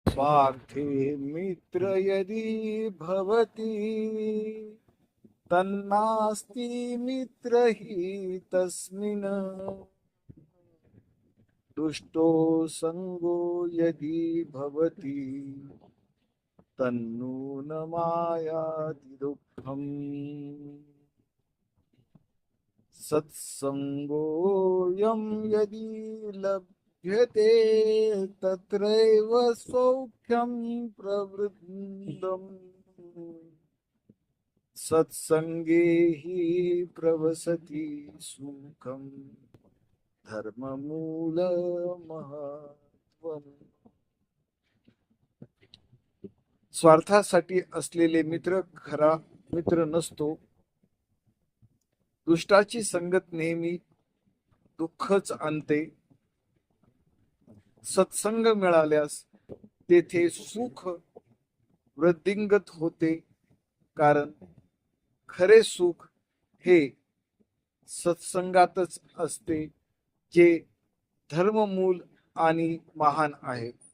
स्वार्थे मित्र यदि भवति तन्नास्ति मित्र हि तस्मिन् दुष्टो संगो यदि भवति तन्नूनमायाति दुःखम् सत्संगोऽयं यदि लभ्यते तत्रैव सौख्यं प्रवृद्धम् सत्संगे हि प्रवसति सुखम् धर्ममूलमहत्त्वम्। स्वार्थासाठी असलेले मित्र खरा मित्र नसतो. दुष्टाची संगत नेहमी दुःखच आणते. सत्संग मिळाल्यास तेथे सुख वृद्धिंगत होते, कारण खरे सुख हे सत्संगातच असते, जे धर्ममूल आणि महान आहे.